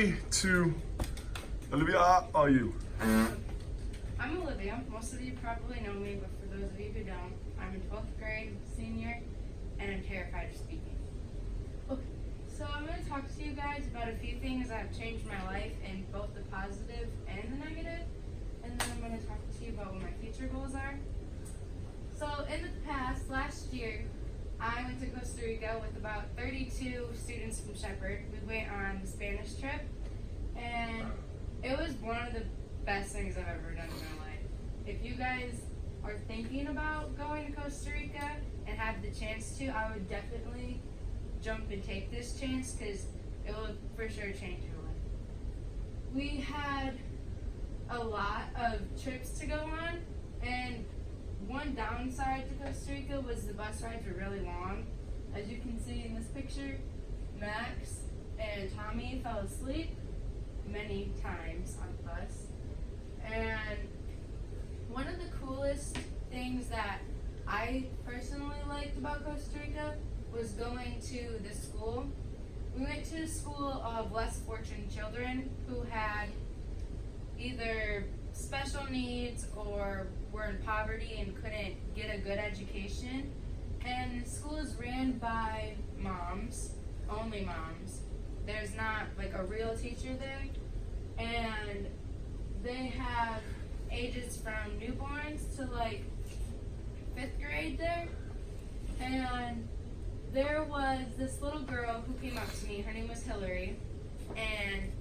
3, 2, Alivia, how are you? I'm Alivia. Most of you probably know me, but for those of you who don't, I'm in 12th grade, senior, and I'm terrified of speaking. Okay, so I'm going to talk to you guys about a few things that have changed my life in both the positive and the negative, and then I'm going to talk to you about what my future goals are. So in the past, last year, I went to Costa Rica with about 32 students from Shepherd. We went on the Spanish trip, and it was one of the best things I've ever done in my life. If you guys are thinking about going to Costa Rica and have the chance to, I would definitely jump and take this chance because it will for sure change your life. We had a lot of trips to go on, and one downside to Costa Rica was the bus rides were really long. As you can see in this picture, Max and Tommy fell asleep many times on the bus. And one of the coolest things that I personally liked about Costa Rica was going to the school. We went to a school of less fortunate children who had either special needs or were in poverty and couldn't get a good education. And the school is ran by moms, only moms. There's not like a real teacher there. And they have ages from newborns to like 5th grade there. And there was this little girl who came up to me. Her name was Hillary. And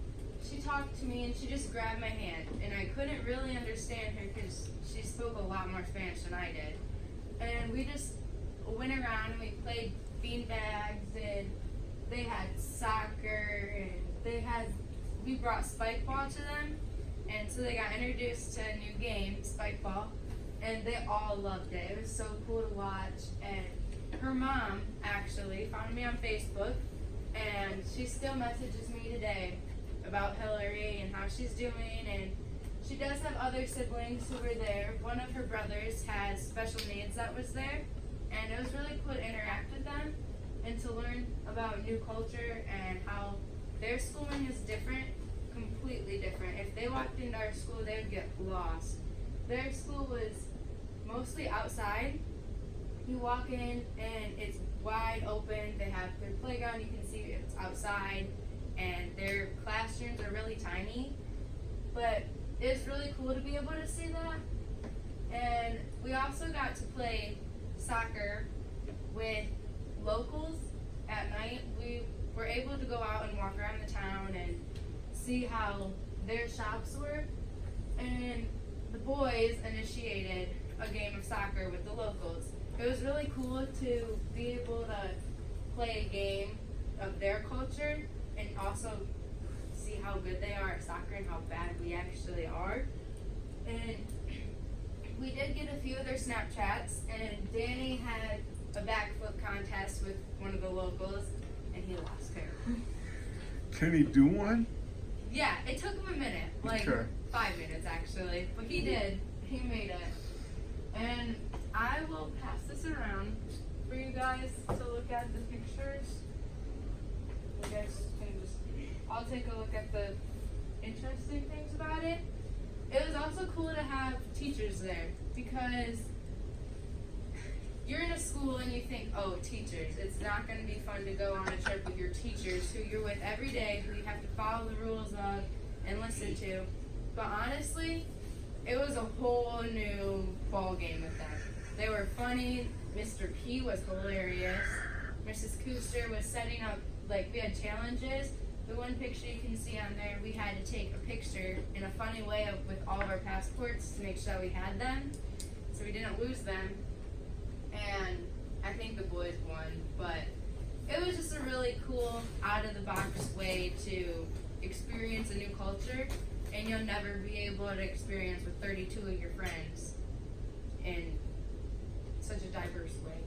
she talked to me and she just grabbed my hand. And I couldn't really understand her because she spoke a lot more Spanish than I did. And we just went around and we played beanbags, and they had soccer, and we brought spike ball to them. And so they got introduced to a new game, spike ball, and they all loved it. It was so cool to watch. And her mom actually found me on Facebook, and she still messages me today about Hillary and how she's doing. And she does have other siblings who were there. One of her brothers has special needs that was there, and it was really cool to interact with them and to learn about new culture and how their schooling is different, completely different. If they walked into our school, they would get lost. Their school was mostly outside. You walk in and it's wide open. They have their playground, you can see it's outside, and their classrooms are really tiny. But it's really cool to be able to see that. And we also got to play soccer with locals at night. We were able to go out and walk around the town and see how their shops were. And the boys initiated a game of soccer with the locals. It was really cool to be able to play a game of their culture and also see how good they are at soccer and how bad we actually are. And we did get a few of their Snapchats, and Danny had a backflip contest with one of the locals, and he lost her. Can he do one? Yeah, it took him a minute, like 5 minutes actually, but he did. He made it. And I will pass this around for you guys to look at the pictures. You guys can just, I'll take a look at the interesting things about it. It was also cool to have teachers there because you're in a school and you think, oh, teachers, it's not going to be fun to go on a trip with your teachers who you're with every day, who you have to follow the rules of and listen to. But honestly, it was a whole new ball game with them. They were funny. Mr. P was hilarious. Mrs. Cooster was setting up, like, we had challenges. The one picture you can see on there, we had to take a picture in a funny way with all of our passports to make sure we had them, so we didn't lose them. And I think the boys won, but it was just a really cool, out-of-the-box way to experience a new culture, and you'll never be able to experience with 32 of your friends in such a diverse way.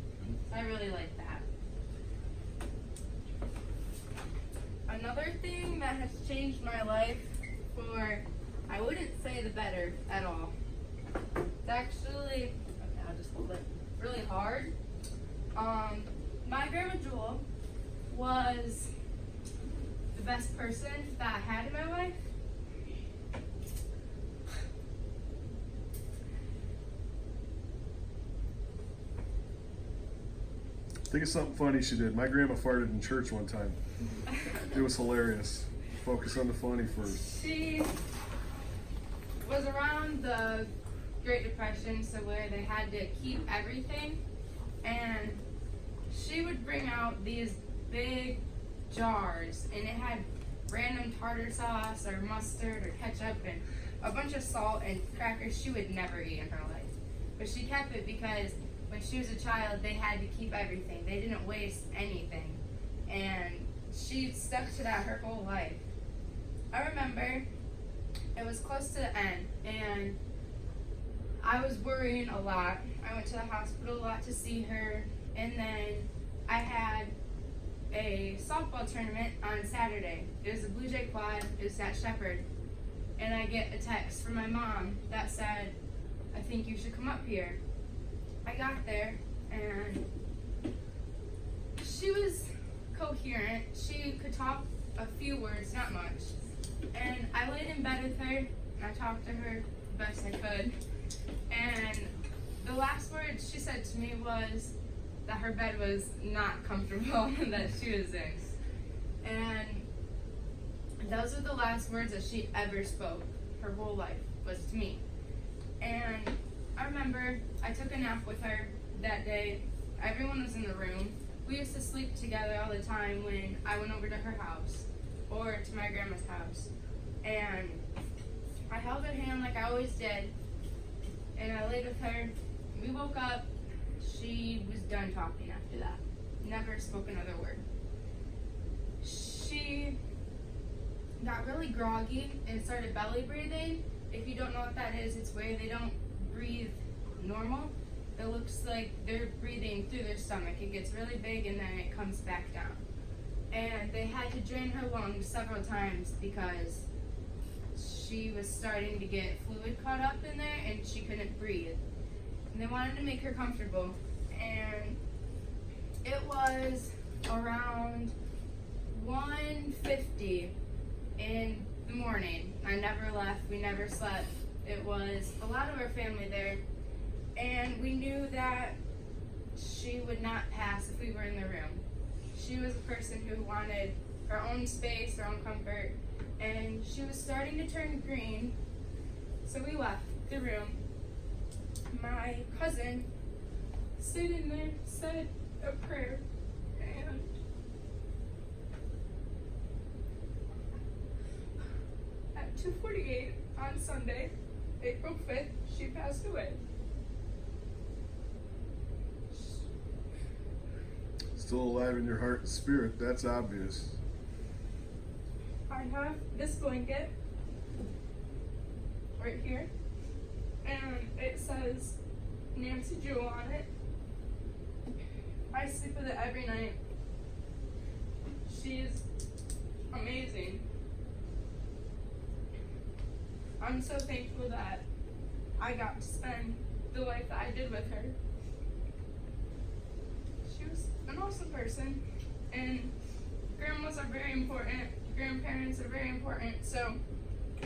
So I really like that. Another thing that has changed my life for, I wouldn't say the better at all. It's actually, okay, I'll just hold it, really hard. My grandma Jewel was the the best person that I had in my life. Think of something funny she did. My grandma farted in church one time. It was hilarious. Focus on the funny first. She was around the Great Depression, so where they had to keep everything, and she would bring out these big jars, and it had random tartar sauce or mustard or ketchup and a bunch of salt and crackers she would never eat in her life. But she kept it because when she was a child, they had to keep everything. They didn't waste anything. And she stuck to that her whole life. I remember it was close to the end, and I was worrying a lot. I went to the hospital a lot to see her, and then I had a softball tournament on Saturday. It was a Blue Jay quad. It was at Shepherd. And I get a text from my mom that said, "I think you should come up here." I got there, and she was coherent. She could talk a few words, not much. And I laid in bed with her, and I talked to her the best I could. And the last words she said to me was that her bed was not comfortable that she was in. And those were the last words that she ever spoke her whole life, was to me. And I remember I took a nap with her that day. Everyone was in the room. We used to sleep together all the time when I went over to her house or to my grandma's house. And I held her hand like I always did, and I laid with her. We woke up. She was done talking after that. Never spoke another word. She got really groggy and started belly breathing. If you don't know what that is, it's where they don't breathe normal. It looks like they're breathing through their stomach. It gets really big and then it comes back down. And they had to drain her lungs several times because she was starting to get fluid caught up in there and she couldn't breathe. And they wanted to make her comfortable. And it was around 1:50 in the morning. I never left. We never slept. It was a lot of our family there. And we knew that she would not pass if we were in the room. She was a person who wanted her own space, her own comfort. And she was starting to turn green. So we left the room. My cousin, sitting there, said a prayer. And at 2:48 on Sunday, April 5th, she passed away. Still alive in your heart and spirit, that's obvious. I have this blanket right here, and it says Nancy Jewel on it. I sleep with it every night. She's amazing. I'm so thankful that I got to spend the life that I did with her. She was an awesome person, and grandmas are very important. Grandparents are very important, so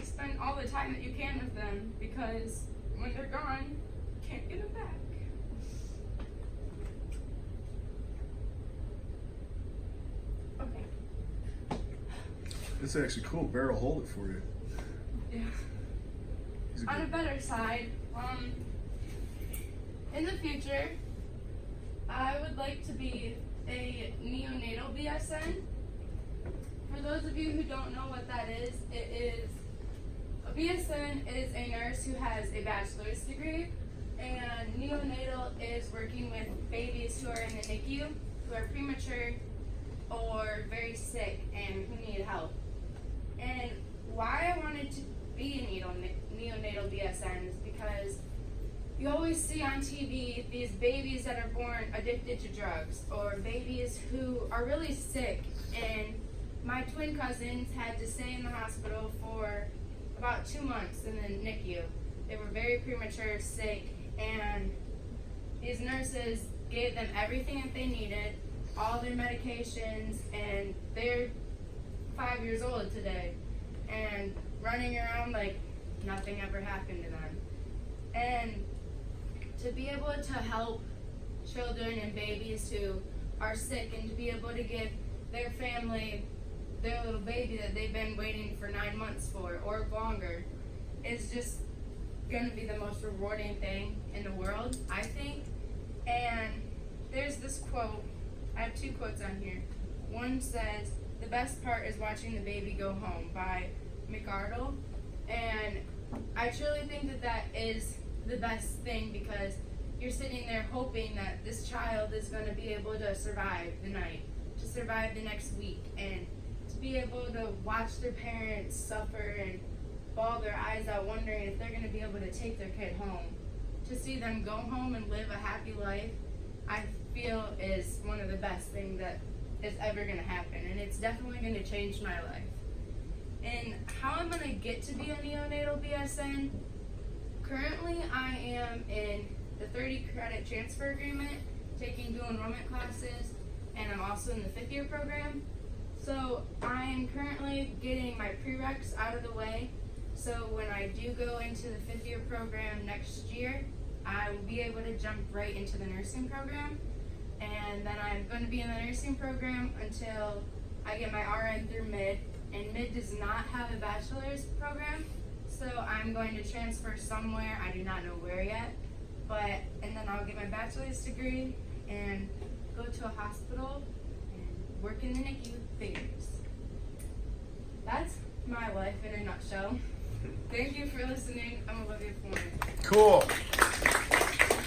spend all the time that you can with them, because when they're gone, you can't get them back. Okay. It's actually cool. Bear will hold it for you. Yeah. He's a On a good- better side, in the future, I would like to be a neonatal BSN. For those of you who don't know what that is, it is a BSN is a nurse who has a bachelor's degree, and neonatal is working with babies who are in the NICU, who are premature or very sick and who need help. And why I wanted to be a neonatal BSN is because you always see on TV these babies that are born addicted to drugs, or babies who are really sick. And my twin cousins had to stay in the hospital for about 2 months in the NICU. They were very premature, sick, and these nurses gave them everything that they needed, all their medications, and their 5 years old today and running around like nothing ever happened to them. And to be able to help children and babies who are sick and to be able to give their family their little baby that they've been waiting for 9 months for or longer is just going to be the most rewarding thing in the world, I think. And there's this quote, I have 2 quotes on here. One says, "The best part is watching the baby go home" by McArdle. And I truly think that that is the best thing, because you're sitting there hoping that this child is going to be able to survive the night, to survive the next week, and to be able to watch their parents suffer and bawl their eyes out wondering if they're going to be able to take their kid home. To see them go home and live a happy life, I feel is one of the best things that is ever going to happen, and it's definitely going to change my life. And how I'm going to get to be a neonatal BSN, currently I am in the 30 credit transfer agreement, taking dual enrollment classes, and I'm also in the 5th year program. So I am currently getting my prereqs out of the way, so when I do go into the 5th year program next year, I will be able to jump right into the nursing program. And then I'm going to be in the nursing program until I get my RN through mid, and mid does not have a bachelor's program, so I'm going to transfer somewhere, I do not know where yet, and then I'll get my bachelor's degree and go to a hospital and work in the NICU with babies. That's my life in a nutshell. Thank you for listening. I'm Olivia Foreman. Cool.